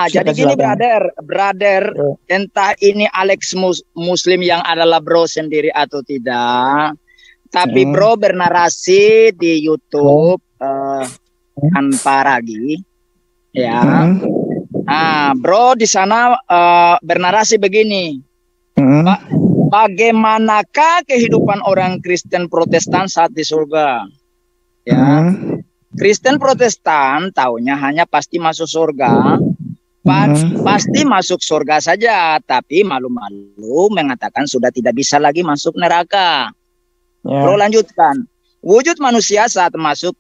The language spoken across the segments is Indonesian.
Jadi gini brother, entah ini Alex Muslim yang adalah bro sendiri atau tidak, tapi bro bernarasi di YouTube tanpa ragi, ya. Bro di sana bernarasi begini, bagaimanakah kehidupan orang Kristen Protestan saat di surga? Ya, Kristen Protestan taunya hanya pasti masuk surga. Pasti masuk surga saja, tapi malu-malu mengatakan sudah tidak bisa lagi masuk neraka. Bro lanjutkan. Wujud manusia saat masuk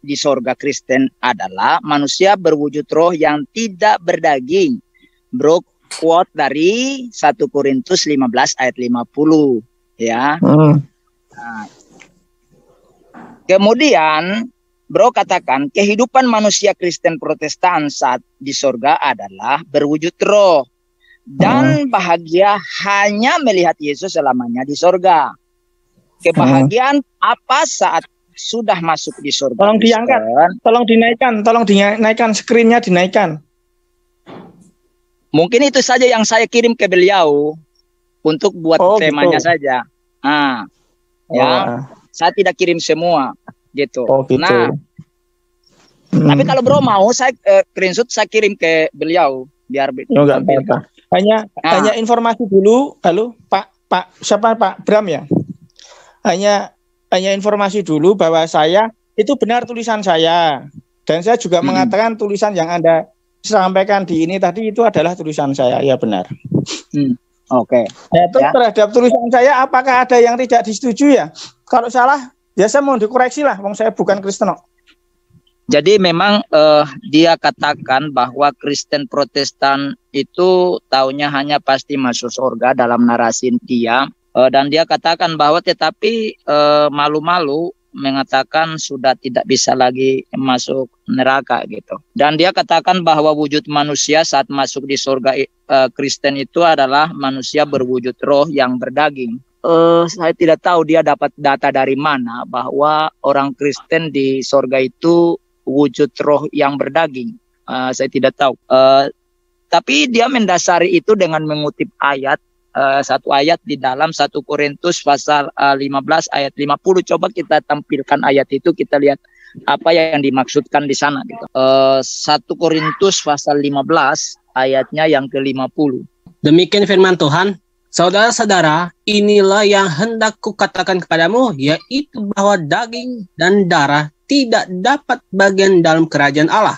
di surga Kristen adalah manusia berwujud roh yang tidak berdaging. Bro quote dari 1 Korintus 15 ayat 50. Ya. Kemudian bro katakan kehidupan manusia Kristen Protestan saat di surga adalah berwujud roh dan bahagia hanya melihat Yesus selamanya di surga. Kebahagiaan apa saat sudah masuk di surga? Tolong diangkat, tolong dinaikkan screen-nya dinaikkan. Mungkin itu saja yang saya kirim ke beliau untuk buat temanya saja. Saya tidak kirim semua. Gitu. Nah, tapi kalau bro mau saya screenshot saya kirim ke beliau biar hanya informasi dulu. Halo Pak siapa Pak Bram ya? Hanya informasi dulu bahwa saya itu benar tulisan saya dan saya juga mengatakan tulisan yang Anda sampaikan di ini tadi itu adalah tulisan saya, ya benar. Oke. Terhadap tulisan saya apakah ada yang tidak disetujui ya? Kalau salah ya saya mau dikoreksi lah, wong saya bukan Kristen. Jadi memang dia katakan bahwa Kristen Protestan itu taunya hanya pasti masuk surga dalam narasi dia. Dan dia katakan bahwa tetapi malu-malu mengatakan sudah tidak bisa lagi masuk neraka gitu. Dan dia katakan bahwa wujud manusia saat masuk di surga Kristen itu adalah manusia berwujud roh yang berdaging. Saya tidak tahu dia dapat data dari mana bahwa orang Kristen di surga itu wujud roh yang berdaging. Saya tidak tahu. Tapi dia mendasari itu dengan mengutip ayat, satu ayat di dalam 1 Korintus pasal 15 ayat 50. Coba kita tampilkan ayat itu, kita lihat apa yang dimaksudkan di sana. Gitu. 1 Korintus pasal 15 ayatnya yang ke-50. Demikian firman Tuhan. Saudara-saudara, inilah yang hendak kukatakan kepadamu, yaitu bahwa daging dan darah tidak dapat bagian dalam kerajaan Allah.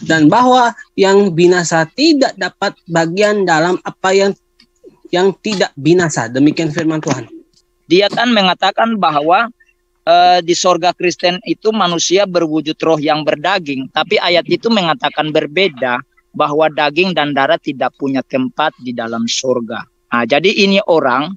Dan bahwa yang binasa tidak dapat bagian dalam apa yang tidak binasa. Demikian firman Tuhan. Dia kan mengatakan bahwa di surga Kristen itu manusia berwujud roh yang berdaging. Tapi ayat itu mengatakan berbeda, bahwa daging dan darah tidak punya tempat di dalam surga. Nah, jadi ini orang,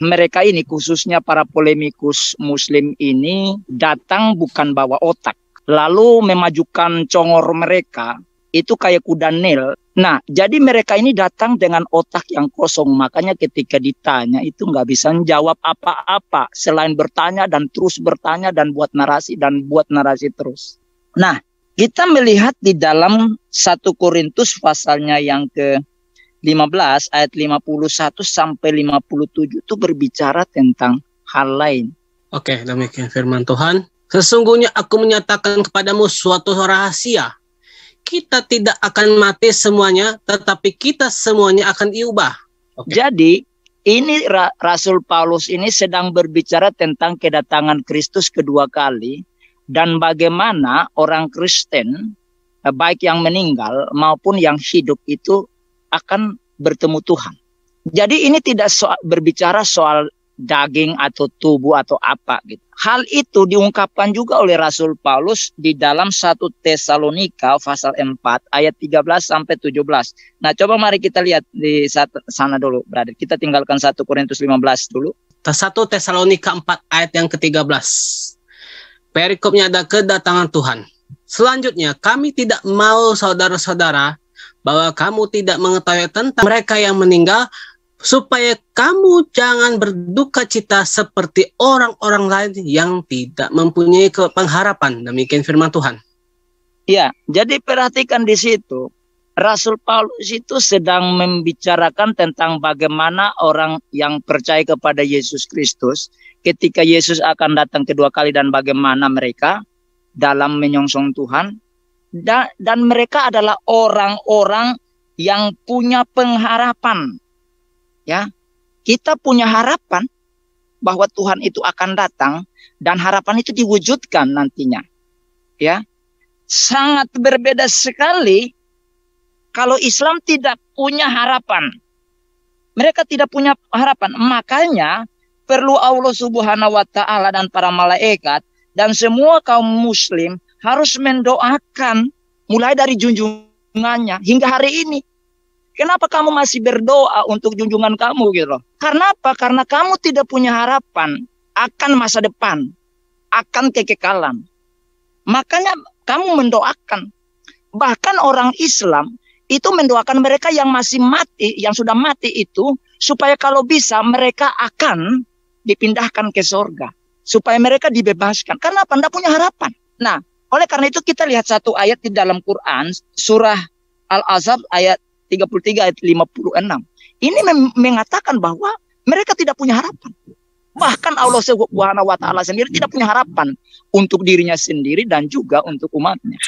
mereka ini khususnya para polemikus Muslim ini datang bukan bawa otak. Lalu memajukan congor mereka, itu kayak kuda Nil. Nah, jadi mereka ini datang dengan otak yang kosong. Makanya ketika ditanya itu nggak bisa menjawab apa-apa. Selain bertanya dan terus bertanya dan buat narasi terus. Nah, kita melihat di dalam 1 Korintus pasalnya yang ke-15 ayat 51 sampai 57 itu berbicara tentang hal lain. Oke, demikian firman Tuhan. Sesungguhnya aku menyatakan kepadamu suatu rahasia. Kita tidak akan mati semuanya, tetapi kita semuanya akan diubah. Jadi, ini Rasul Paulus ini sedang berbicara tentang kedatangan Kristus kedua kali dan bagaimana orang Kristen, baik yang meninggal maupun yang hidup itu akan bertemu Tuhan. Jadi ini tidak berbicara soal daging atau tubuh atau apa gitu. Hal itu diungkapkan juga oleh Rasul Paulus di dalam 1 Tesalonika pasal 4 ayat 13 sampai 17. Nah, coba mari kita lihat di sana dulu, brother. Kita tinggalkan 1 Korintus 15 dulu. 1 Tesalonika 4 ayat yang ke-13. Perikopnya ada kedatangan Tuhan. Selanjutnya, kami tidak mau saudara-saudara bahwa kamu tidak mengetahui tentang mereka yang meninggal, supaya kamu jangan berduka cita seperti orang-orang lain yang tidak mempunyai pengharapan. Demikian firman Tuhan. Ya, jadi perhatikan di situ. Rasul Paulus itu sedang membicarakan tentang bagaimana orang yang percaya kepada Yesus Kristus ketika Yesus akan datang kedua kali dan bagaimana mereka dalam menyongsong Tuhan. Dan mereka adalah orang-orang yang punya pengharapan. Ya, kita punya harapan bahwa Tuhan itu akan datang dan harapan itu diwujudkan nantinya. Ya, sangat berbeda sekali kalau Islam tidak punya harapan. Mereka tidak punya harapan. Makanya perlu Allah Subhanahu wa Ta'ala dan para malaikat dan semua kaum muslim harus mendoakan mulai dari junjungannya hingga hari ini. Kenapa kamu masih berdoa untuk junjungan kamu gitu loh? Karena apa? Karena kamu tidak punya harapan akan masa depan, akan kekekalan. Makanya kamu mendoakan. Bahkan orang Islam itu mendoakan mereka yang masih mati, yang sudah mati itu, supaya kalau bisa mereka akan dipindahkan ke surga. Supaya mereka dibebaskan. Karena apa? Tidak punya harapan. Nah, oleh karena itu kita lihat satu ayat di dalam Quran, surah Al-Ahzab ayat 33 ayat 56. Ini mengatakan bahwa mereka tidak punya harapan. Bahkan Allah Subhanahu wa Ta'ala sendiri tidak punya harapan untuk dirinya sendiri dan juga untuk umatnya.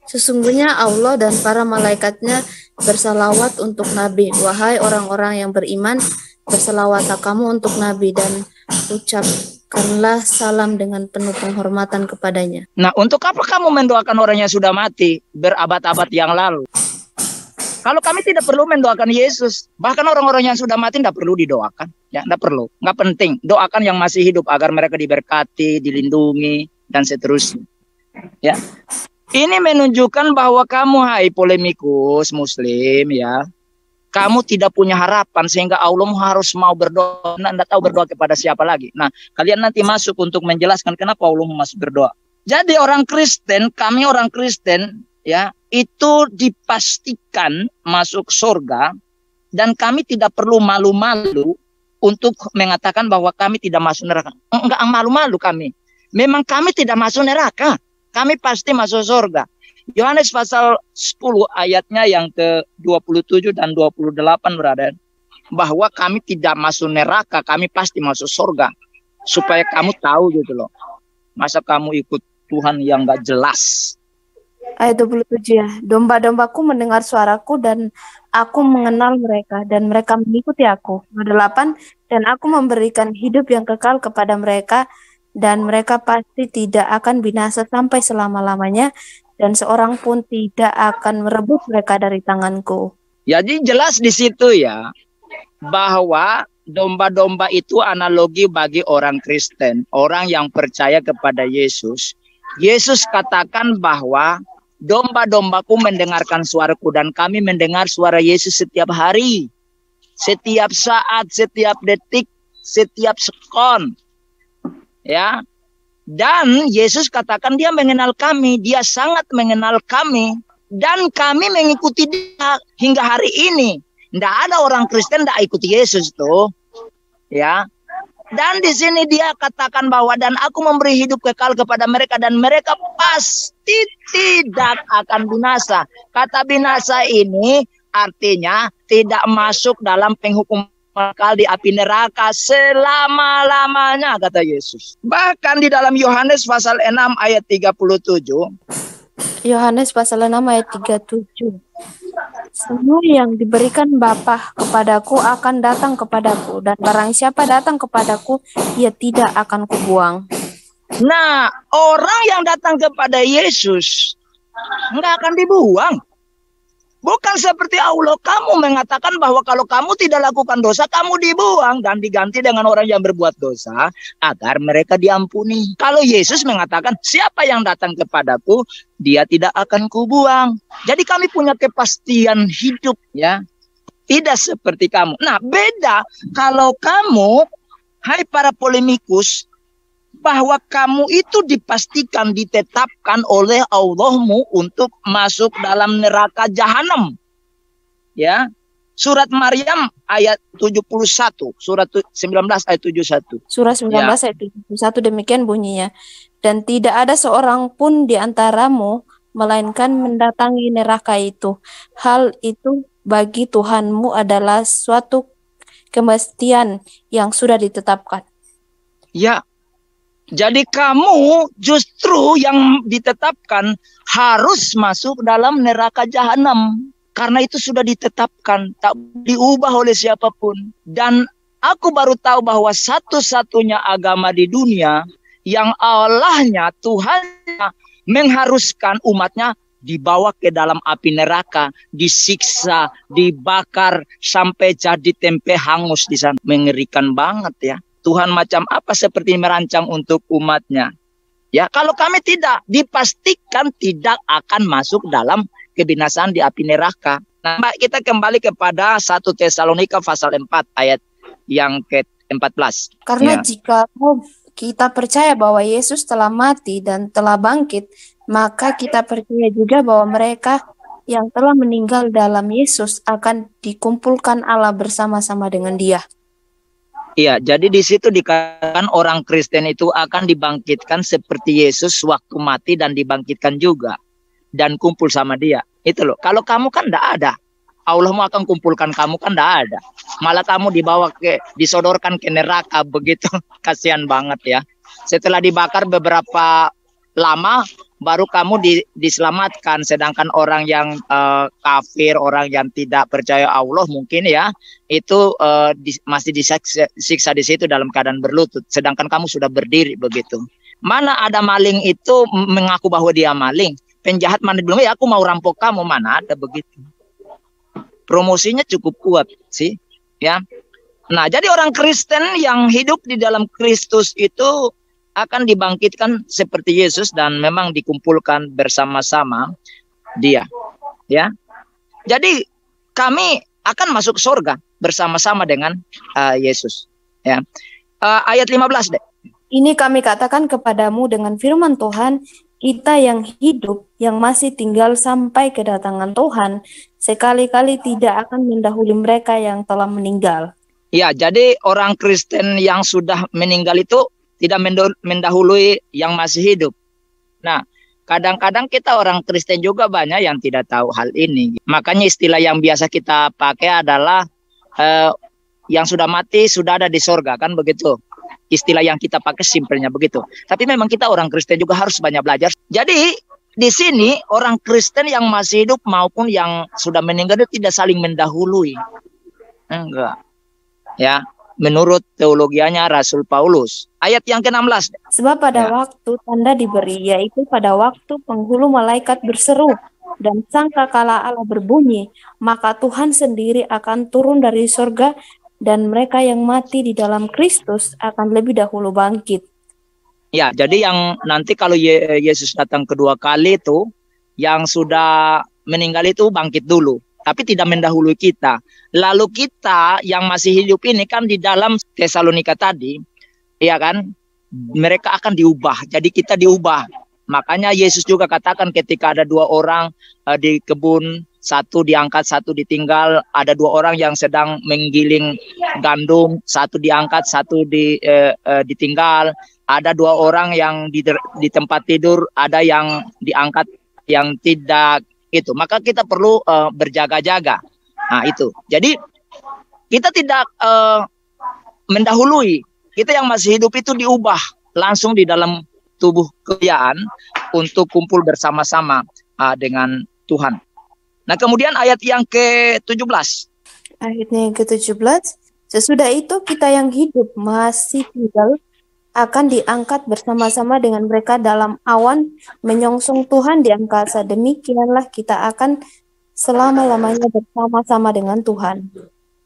Sesungguhnya Allah dan para malaikatnya bersalawat untuk Nabi. Wahai orang-orang yang beriman, bersalawatlah kamu untuk Nabi dan ucapkanlah salam dengan penuh penghormatan kepadanya. Nah, untuk apa kamu mendoakan orang yang sudah mati berabad-abad yang lalu? Kalau kami tidak perlu mendoakan Yesus, bahkan orang-orang yang sudah mati tidak perlu didoakan. Ya, tidak perlu, nggak penting. Doakan yang masih hidup agar mereka diberkati, dilindungi, dan seterusnya. Ya. Ini menunjukkan bahwa kamu, hai polemikus muslim, ya, kamu tidak punya harapan sehingga Allah harus mau berdoa. Anda tahu berdoa kepada siapa lagi. Nah, kalian nanti masuk untuk menjelaskan kenapa Allah masih berdoa. Jadi orang Kristen, kami orang Kristen, ya, itu dipastikan masuk surga dan kami tidak perlu malu-malu untuk mengatakan bahwa kami tidak masuk neraka. Enggak malu-malu kami. Memang kami tidak masuk neraka. Kami pasti masuk surga. Yohanes pasal 10 ayatnya yang ke-27 dan 28 berada. Bahwa kami tidak masuk neraka, kami pasti masuk surga. Supaya kamu tahu gitu loh. Masa kamu ikut Tuhan yang gak jelas. Ayat 27 ya. Domba-dombaku mendengar suaraku dan aku mengenal mereka dan mereka mengikuti aku. 28. Dan aku memberikan hidup yang kekal kepada mereka dan mereka pasti tidak akan binasa sampai selama-lamanya dan seorang pun tidak akan merebut mereka dari tanganku. Jadi jelas di situ ya bahwa domba-domba itu analogi bagi orang Kristen, orang yang percaya kepada Yesus. Yesus katakan bahwa domba-dombaku mendengarkan suaraku dan kami mendengar suara Yesus setiap hari, setiap saat, setiap detik, setiap sekon. Ya, dan Yesus katakan dia mengenal kami, dia sangat mengenal kami, dan kami mengikuti dia hingga hari ini. Tidak ada orang Kristen tidak ikuti Yesus tuh, ya. Dan di sini dia katakan bahwa dan aku memberi hidup kekal kepada mereka dan mereka pasti tidak akan binasa. Kata binasa ini artinya tidak masuk dalam penghukuman kekal di api neraka selama-lamanya, kata Yesus. Bahkan di dalam Yohanes pasal 6 ayat 37. Yohanes pasal 6 ayat 37. Semua yang diberikan Bapa kepadaku akan datang kepadaku, dan barang siapa datang kepadaku, ia tidak akan kubuang. Nah, orang yang datang kepada Yesus nggak akan dibuang. Bukan seperti Allah, kamu mengatakan bahwa kalau kamu tidak lakukan dosa, kamu dibuang dan diganti dengan orang yang berbuat dosa agar mereka diampuni. Kalau Yesus mengatakan, siapa yang datang kepadaku, dia tidak akan kubuang. Jadi kami punya kepastian hidup, ya. Tidak seperti kamu. Nah, beda kalau kamu, hai para polemikus, bahwa kamu itu dipastikan ditetapkan oleh Allahmu untuk masuk dalam neraka jahanam. Ya. Surat Maryam ayat 71, surat 19 ayat 71. Surah 19 ayat 71 demikian bunyinya. Dan tidak ada seorang pun di antaramu melainkan mendatangi neraka itu. Hal itu bagi Tuhanmu adalah suatu kemestian yang sudah ditetapkan. Ya, jadi kamu justru yang ditetapkan harus masuk dalam neraka jahanam. Karena itu sudah ditetapkan, tak diubah oleh siapapun. Dan aku baru tahu bahwa satu-satunya agama di dunia yang Allahnya, Tuhannya mengharuskan umatnya dibawa ke dalam api neraka, disiksa, dibakar sampai jadi tempe hangus di sana. Mengerikan banget ya. Tuhan macam apa seperti merancang untuk umatnya. Ya, kalau kami tidak, dipastikan tidak akan masuk dalam kebinasaan di api neraka. Nah, kita kembali kepada 1 Tesalonika pasal 4 ayat yang ke-14. Karena Ya. jika kita percaya bahwa Yesus telah mati dan telah bangkit, maka kita percaya juga bahwa mereka yang telah meninggal dalam Yesus akan dikumpulkan Allah bersama-sama dengan Dia. Iya, jadi di situ dikatakan orang Kristen itu akan dibangkitkan seperti Yesus waktu mati dan dibangkitkan juga. Dan kumpul sama dia. Itu loh. Kalau kamu kan tidak ada. Allah mau akan kumpulkan kamu kan tidak ada. Malah kamu disodorkan ke neraka begitu. Kasihan banget ya. Setelah dibakar beberapa lama, baru kamu diselamatkan. Sedangkan orang yang kafir, orang yang tidak percaya Allah mungkin ya, itu masih disiksa di situ dalam keadaan berlutut. Sedangkan kamu sudah berdiri begitu. Mana ada maling itu mengaku bahwa dia maling. Penjahat mana bilang, ya aku mau rampok kamu, mana ada begitu. Promosinya cukup kuat sih, ya. Nah, jadi orang Kristen yang hidup di dalam Kristus itu akan dibangkitkan seperti Yesus dan memang dikumpulkan bersama-sama dia, ya. Jadi kami akan masuk surga bersama-sama dengan Yesus, ya. Ayat 15 deh. Ini kami katakan kepadamu dengan firman Tuhan, kita yang hidup, yang masih tinggal sampai kedatangan Tuhan, sekali-kali tidak akan mendahului mereka yang telah meninggal. Ya, jadi orang Kristen yang sudah meninggal itu tidak mendahului yang masih hidup. Nah, kadang-kadang kita orang Kristen juga banyak yang tidak tahu hal ini. Makanya istilah yang biasa kita pakai adalah yang sudah mati sudah ada di sorga, kan begitu. Istilah yang kita pakai simpelnya begitu. Tapi memang kita orang Kristen juga harus banyak belajar. Jadi di sini orang Kristen yang masih hidup maupun yang sudah meninggal itu tidak saling mendahului. Enggak. Ya, menurut teologianya Rasul Paulus. Ayat yang ke-16. Sebab pada waktu tanda diberi, yaitu pada waktu penghulu malaikat berseru dan sangkakala Allah berbunyi, maka Tuhan sendiri akan turun dari surga dan mereka yang mati di dalam Kristus akan lebih dahulu bangkit. Ya, jadi yang nanti kalau Yesus datang kedua kali itu, yang sudah meninggal itu bangkit dulu. Tapi tidak mendahului kita. Lalu kita yang masih hidup ini kan di dalam Tesalonika tadi, ya kan, mereka akan diubah. Jadi kita diubah. Makanya Yesus juga katakan ketika ada dua orang di kebun, satu diangkat, satu ditinggal. Ada dua orang yang sedang menggiling gandum, satu diangkat, satu ditinggal. Ada dua orang yang di tempat tidur, ada yang diangkat, yang tidak. Itu. Maka kita perlu berjaga-jaga. Nah itu. Jadi kita tidak mendahului. Kita yang masih hidup itu diubah langsung di dalam tubuh kemuliaan untuk kumpul bersama-sama dengan Tuhan. Nah, kemudian ayat yang ke-17. Ayatnya yang ke-17. Sesudah itu kita yang hidup masih tinggal akan diangkat bersama-sama dengan mereka dalam awan menyongsong Tuhan di angkasa. Demikianlah kita akan selama-lamanya bersama-sama dengan Tuhan.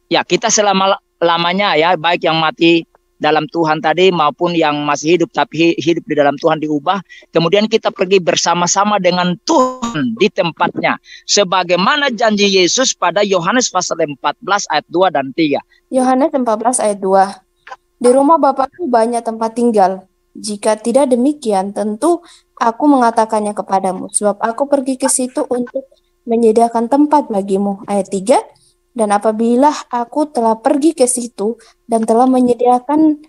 Ya, kita selama-lamanya ya, baik yang mati dalam Tuhan tadi maupun yang masih hidup tapi hidup di dalam Tuhan diubah. Kemudian kita pergi bersama-sama dengan Tuhan di tempatnya. Sebagaimana janji Yesus pada Yohanes pasal 14 ayat 2 dan 3. Yohanes 14 ayat 2. Di rumah Bapakku banyak tempat tinggal. Jika tidak demikian, tentu aku mengatakannya kepadamu. Sebab aku pergi ke situ untuk menyediakan tempat bagimu. Ayat 3. Dan apabila aku telah pergi ke situ dan telah menyediakan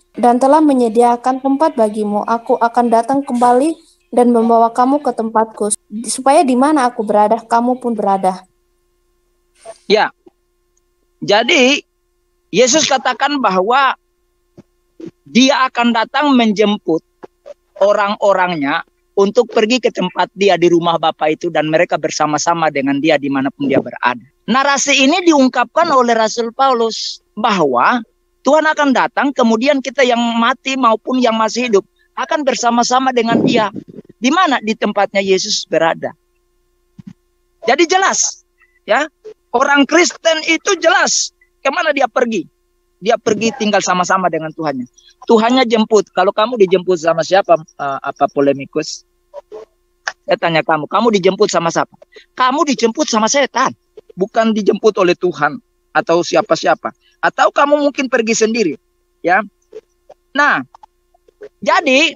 tempat bagimu, aku akan datang kembali dan membawa kamu ke tempatku, supaya di mana aku berada, kamu pun berada. Ya, jadi Yesus katakan bahwa dia akan datang menjemput orang-orangnya untuk pergi ke tempat dia di rumah Bapa itu, dan mereka bersama-sama dengan dia dimanapun dia berada. Narasi ini diungkapkan oleh Rasul Paulus bahwa Tuhan akan datang, kemudian kita yang mati maupun yang masih hidup akan bersama-sama dengan dia. Di mana? Di tempatnya Yesus berada. Jadi jelas, ya, orang Kristen itu jelas kemana dia pergi. Dia pergi tinggal sama-sama dengan Tuhannya. Tuhannya jemput. Kalau kamu dijemput sama siapa, apa polemikus? Saya tanya kamu dijemput sama siapa? Kamu dijemput sama setan, bukan dijemput oleh Tuhan atau siapa-siapa. Atau kamu mungkin pergi sendiri, ya. Nah, jadi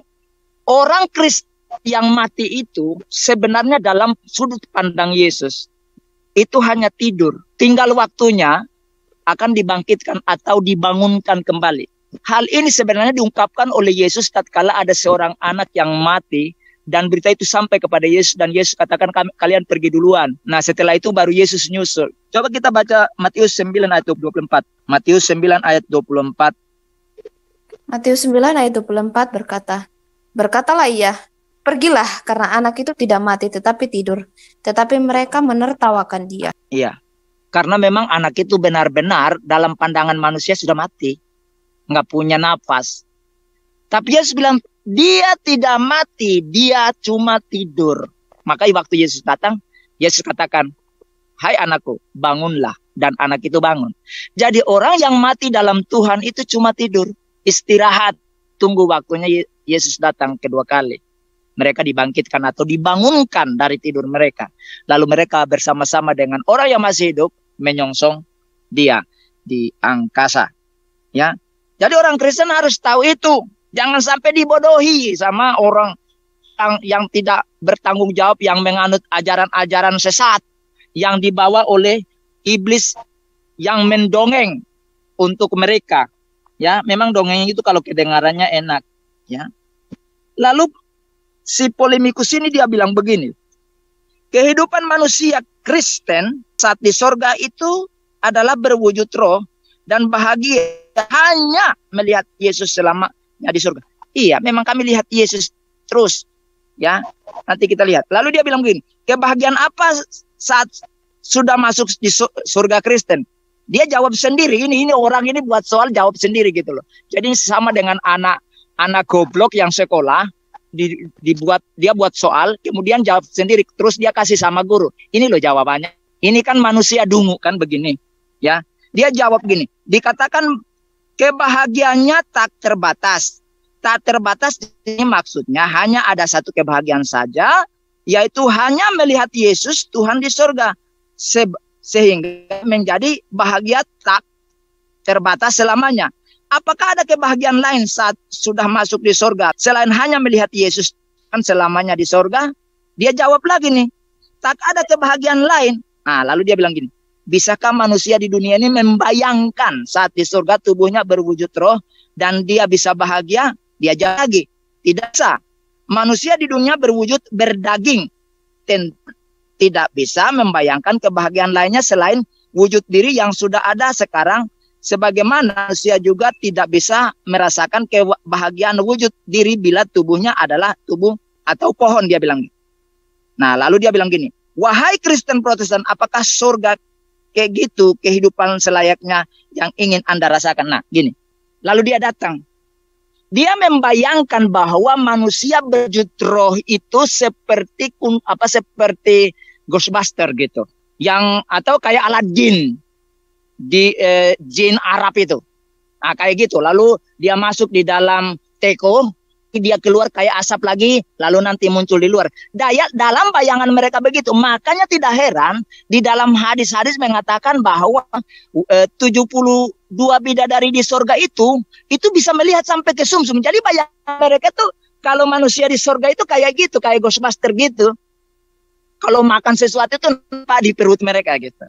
orang Kristen yang mati itu sebenarnya dalam sudut pandang Yesus itu hanya tidur. Tinggal waktunya akan dibangkitkan atau dibangunkan kembali. Hal ini sebenarnya diungkapkan oleh Yesus tatkala ada seorang anak yang mati dan berita itu sampai kepada Yesus, dan Yesus katakan kalian pergi duluan. Nah, setelah itu baru Yesus nyusul. Coba kita baca Matius 9 ayat 24. Matius 9 ayat 24. Matius 9 ayat 24 berkata, berkatalah ia, pergilah, karena anak itu tidak mati tetapi tidur. Tetapi mereka menertawakan dia. Iya, karena memang anak itu benar-benar dalam pandangan manusia sudah mati, nggak punya nafas. Tapi Yesus bilang, dia tidak mati, dia cuma tidur. Makanya waktu Yesus datang, Yesus katakan, hai anakku, bangunlah. Dan anak itu bangun. Jadi orang yang mati dalam Tuhan itu cuma tidur, istirahat, tunggu waktunya Yesus datang kedua kali. Mereka dibangkitkan atau dibangunkan dari tidur mereka. Lalu mereka bersama-sama dengan orang yang masih hidup menyongsong dia di angkasa. Ya, jadi orang Kristen harus tahu itu. Jangan sampai dibodohi sama orang yang tidak bertanggung jawab, yang menganut ajaran-ajaran sesat yang dibawa oleh iblis yang mendongeng untuk mereka. Ya, memang dongeng itu kalau kedengarannya enak. Ya, lalu si polemikus ini dia bilang begini, kehidupan manusia Kristen saat di sorga itu adalah berwujud roh dan bahagia hanya melihat Yesus selama di surga. Iya, memang kami lihat Yesus terus. Ya, nanti kita lihat. Lalu dia bilang begini, kebahagiaan apa saat sudah masuk di surga Kristen? Dia jawab sendiri. Ini orang ini buat soal jawab sendiri gitu loh. Jadi sama dengan anak goblok yang sekolah, dia buat soal, kemudian jawab sendiri, terus dia kasih sama guru. Ini loh jawabannya. Ini kan manusia dungu kan begini. Ya, dia jawab gini. Dikatakan kebahagiaannya tak terbatas. Tak terbatas ini maksudnya hanya ada satu kebahagiaan saja, yaitu hanya melihat Yesus Tuhan di surga. Sehingga menjadi bahagia tak terbatas selamanya. Apakah ada kebahagiaan lain saat sudah masuk di surga selain hanya melihat Yesus kan selamanya di surga? Dia jawab lagi nih, tak ada kebahagiaan lain. Nah, lalu dia bilang gini, bisakah manusia di dunia ini membayangkan saat di surga tubuhnya berwujud roh dan dia bisa bahagia? Dia jawab lagi, tidak bisa. Manusia di dunia berwujud berdaging, tidak bisa membayangkan kebahagiaan lainnya selain wujud diri yang sudah ada sekarang. Sebagaimana manusia juga tidak bisa merasakan kebahagiaan wujud diri bila tubuhnya adalah tubuh atau pohon, dia bilang. Nah, lalu dia bilang gini, wahai Kristen Protestan, apakah surga kayak gitu kehidupan selayaknya yang ingin Anda rasakan? Nah, gini. Lalu dia datang. Dia membayangkan bahwa manusia berwujud roh itu seperti Ghostbuster gitu. Yang atau kayak Aladdin di jin Arab itu. Nah, kayak gitu. Lalu dia masuk di dalam teko, dia keluar kayak asap lagi, lalu nanti muncul di luar. Dalam bayangan mereka begitu. Makanya tidak heran di dalam hadis-hadis mengatakan bahwa 72 bidadari di surga itu bisa melihat sampai ke sumsum. Jadi bayangan mereka tuh kalau manusia di surga itu kayak gitu, kayak Ghostbuster gitu. Kalau makan sesuatu itu nampak di perut mereka gitu.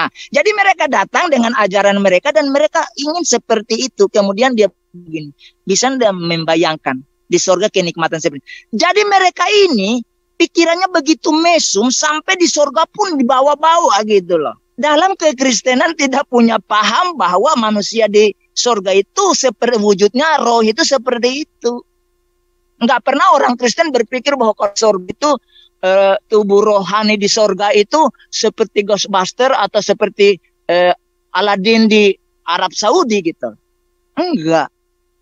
Nah, jadi mereka datang dengan ajaran mereka dan mereka ingin seperti itu. Kemudian dia begini, bisa Anda membayangkan di sorga kenikmatan seperti ini. Jadi mereka ini pikirannya begitu mesum sampai di sorga pun dibawa-bawa gitu loh. Dalam kekristenan tidak punya paham bahwa manusia di sorga itu seperti wujudnya roh itu seperti itu. Enggak pernah orang Kristen berpikir bahwa kalau sorga itu tubuh rohani di sorga itu seperti Ghostbuster atau seperti Aladdin di Arab Saudi gitu. Enggak.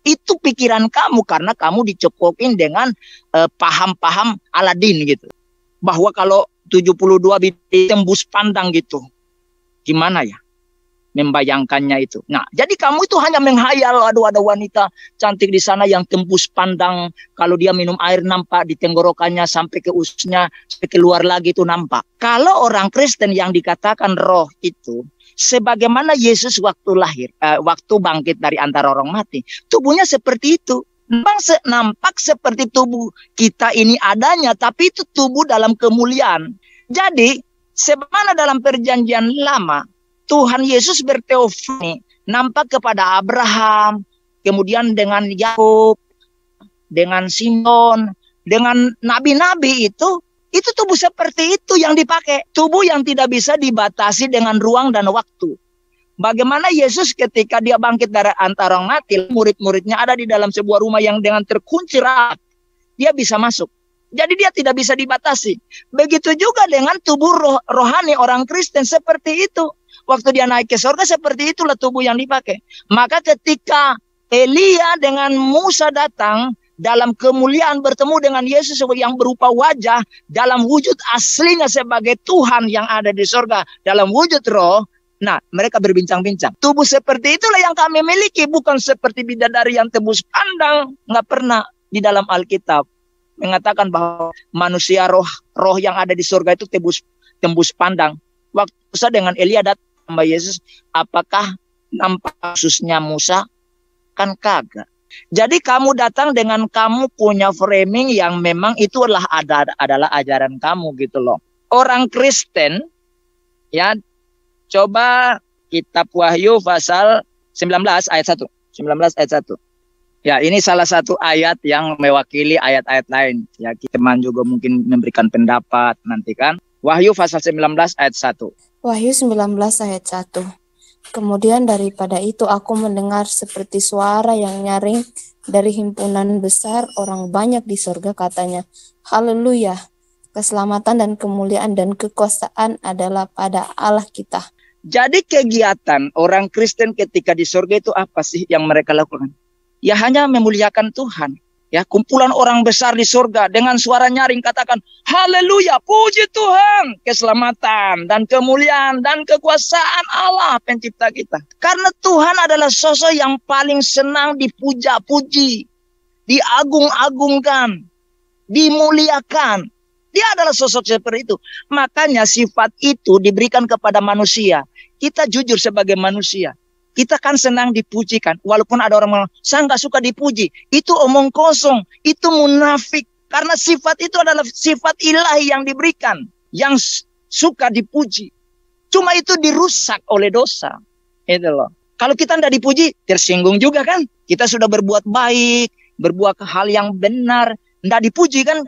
Itu pikiran kamu karena kamu dicekokin dengan paham-paham Aladdin gitu. Bahwa kalau 72 biji tembus pandang gitu. Gimana ya membayangkannya itu. Nah, jadi kamu itu hanya menghayal, aduh ada wanita cantik di sana yang tembus pandang. Kalau dia minum air nampak di tenggorokannya sampai ke usnya, sampai keluar lagi itu nampak. Kalau orang Kristen yang dikatakan roh itu, sebagaimana Yesus waktu lahir, waktu bangkit dari antara orang mati, tubuhnya seperti itu. Nampak seperti tubuh kita ini adanya, tapi itu tubuh dalam kemuliaan. Jadi, sebagaimana dalam perjanjian lama, Tuhan Yesus berteofani, nampak kepada Abraham, kemudian dengan Yakub, dengan Simon, dengan nabi-nabi itu tubuh seperti itu yang dipakai. Tubuh yang tidak bisa dibatasi dengan ruang dan waktu. Bagaimana Yesus ketika dia bangkit dari antara orang mati, murid-muridnya ada di dalam sebuah rumah yang dengan terkunci rapat, dia bisa masuk. Jadi dia tidak bisa dibatasi. Begitu juga dengan tubuh rohani orang Kristen seperti itu. Waktu dia naik ke surga seperti itulah tubuh yang dipakai. Maka ketika Elia dengan Musa datang dalam kemuliaan bertemu dengan Yesus yang berupa wajah dalam wujud aslinya sebagai Tuhan yang ada di surga dalam wujud roh. Nah, mereka berbincang-bincang. Tubuh seperti itulah yang kami miliki, bukan seperti bidadari yang tembus pandang. Nggak pernah di dalam Alkitab mengatakan bahwa manusia roh yang ada di surga itu tembus pandang. Waktu Musa dengan Elia datang sama Yesus, apakah nampak khususnya Musa? Kan kagak. Jadi kamu datang dengan kamu punya framing yang memang itu adalah ajaran kamu gitu loh. Orang Kristen, ya, coba kitab Wahyu pasal 19 ayat 1. 19 ayat 1. Ya, ini salah satu ayat yang mewakili ayat-ayat lain. Ya, teman juga mungkin memberikan pendapat nanti kan. Wahyu pasal 19 ayat 1. Wahyu 19 ayat 1. Kemudian daripada itu aku mendengar seperti suara yang nyaring dari himpunan besar orang banyak di surga, katanya, Haleluya, keselamatan dan kemuliaan dan kekuasaan adalah pada Allah kita. Jadi kegiatan orang Kristen ketika di surga itu apa sih yang mereka lakukan? Ya hanya memuliakan Tuhan. Ya, kumpulan orang besar di surga dengan suara nyaring katakan, Haleluya, puji Tuhan, keselamatan dan kemuliaan dan kekuasaan Allah pencipta kita. Karena Tuhan adalah sosok yang paling senang dipuja-puji, diagung-agungkan, dimuliakan. Dia adalah sosok seperti itu. Makanya sifat itu diberikan kepada manusia. Kita jujur sebagai manusia. Kita kan senang dipujikan. Walaupun ada orang bilang, saya nggak suka dipuji. Itu omong kosong. Itu munafik. Karena sifat itu adalah sifat ilahi yang diberikan. Yang suka dipuji. Cuma itu dirusak oleh dosa. Itu loh. Kalau kita tidak dipuji, tersinggung juga kan. Kita sudah berbuat baik. Berbuat hal yang benar. Tidak dipuji kan.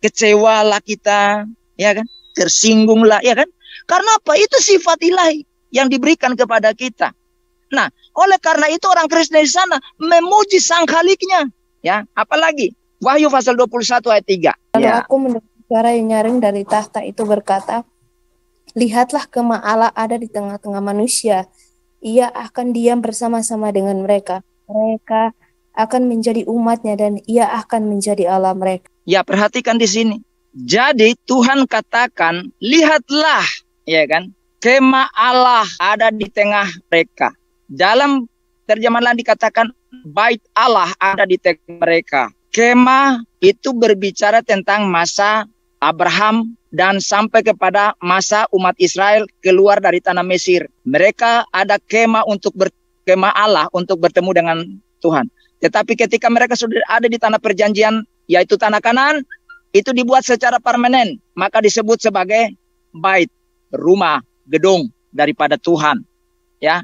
Kecewalah kita. Ya kan. Tersinggunglah. Ya kan. Karena apa? Itu sifat ilahi yang diberikan kepada kita. Nah, oleh karena itu orang Kristen di sana memuji sang Khaliknya. Ya, apalagi Wahyu pasal 21 ayat 3. Lalu aku mendengar suara yang nyaring dari tahta itu berkata, Lihatlah kemah Allah ada di tengah-tengah manusia. Ia akan diam bersama-sama dengan mereka. Mereka akan menjadi umatnya dan ia akan menjadi Allah mereka. Ya, perhatikan di sini. Jadi Tuhan katakan, lihatlah, ya kan? Kemah Allah ada di tengah mereka. Dalam terjemahan lain dikatakan bait Allah ada di tengah mereka. Kemah itu berbicara tentang masa Abraham dan sampai kepada masa umat Israel keluar dari tanah Mesir. Mereka ada kemah kemah Allah untuk bertemu dengan Tuhan. Tetapi ketika mereka sudah ada di tanah perjanjian, yaitu tanah Kanaan, itu dibuat secara permanen, maka disebut sebagai bait, rumah, gedung daripada Tuhan. Ya.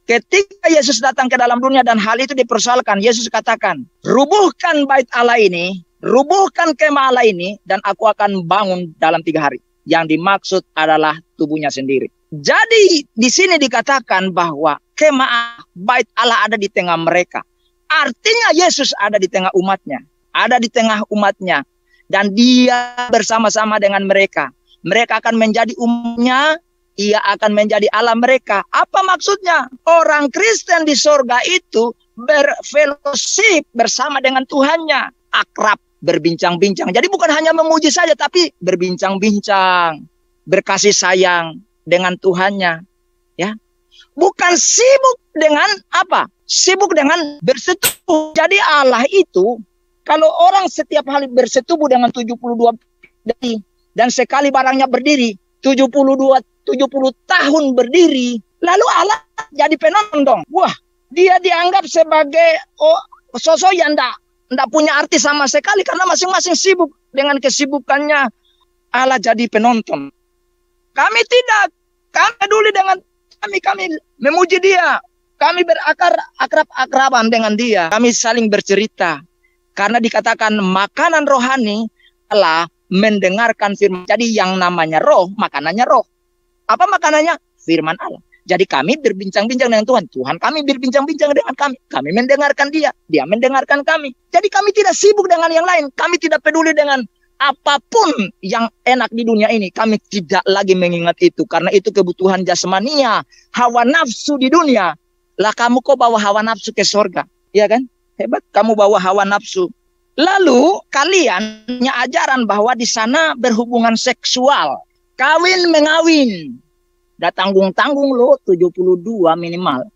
Ketika Yesus datang ke dalam dunia dan hal itu dipersoalkan, Yesus katakan, rubuhkan bait Allah ini, rubuhkan kemah Allah ini, dan aku akan bangun dalam 3 hari. Yang dimaksud adalah tubuhnya sendiri. Jadi di sini dikatakan bahwa kemah bait Allah ada di tengah mereka. Artinya Yesus ada di tengah umatnya. Ada di tengah umatnya. Dan dia bersama-sama dengan mereka. Mereka akan menjadi umatnya. Ia akan menjadi Allah mereka. Apa maksudnya? Orang Kristen di sorga itu berfellowship bersama dengan Tuhannya. Akrab, berbincang-bincang. Jadi bukan hanya memuji saja, tapi berbincang-bincang. Berkasih sayang dengan Tuhannya. Ya, bukan sibuk dengan apa? Sibuk dengan bersetubuh. Jadi Allah itu, kalau orang setiap hari bersetubuh dengan 72 dan sekali barangnya berdiri, 70 tahun berdiri, lalu Allah jadi penonton dong. Wah, dia dianggap sebagai sosok yang enggak punya arti sama sekali karena masing-masing sibuk dengan kesibukannya. Allah jadi penonton. Kami tidak, kami peduli dengan kami memuji dia. Kami akrab-akraban dengan dia. Kami saling bercerita. Karena dikatakan makanan rohani Allah mendengarkan firman. Jadi yang namanya roh, makanannya roh. Apa makanannya? Firman Allah. Jadi kami berbincang-bincang dengan Tuhan. Tuhan kami berbincang-bincang dengan kami. Kami mendengarkan dia. Dia mendengarkan kami. Jadi kami tidak sibuk dengan yang lain. Kami tidak peduli dengan apapun yang enak di dunia ini. Kami tidak lagi mengingat itu. Karena itu kebutuhan jasmania. Hawa nafsu di dunia. Lah kamu kok bawa hawa nafsu ke sorga? Iya kan? Hebat. Kamu bawa hawa nafsu. Lalu kalian punya ajaran bahwa di sana berhubungan seksual. Kawin mengawin. Udah tanggung-tanggung loh 72 minimal.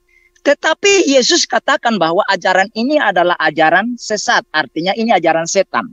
Tetapi Yesus katakan bahwa ajaran ini adalah ajaran sesat. Artinya ini ajaran setan.